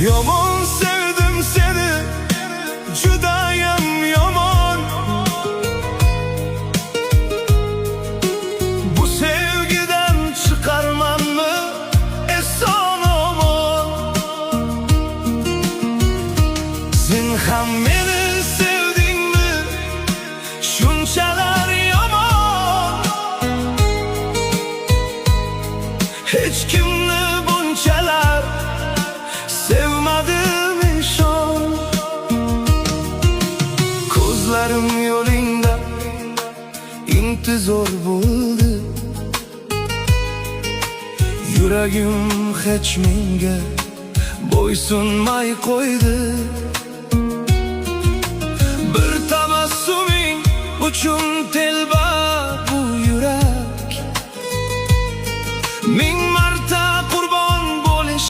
Yomon sevdim seni, judayam yomon. Bu sevgiden çıkarman mı eson omon? Sen ham meni sevdingmi, shunchalar yomon. Hech kimni bunchalar sevmadim ishon. Ko'zlarim yo'lingda intizor bo'ldi, yuragim hech menga bo'ysunmay qo'ydi. Bir tabassuming uchun telba bu yurak, ming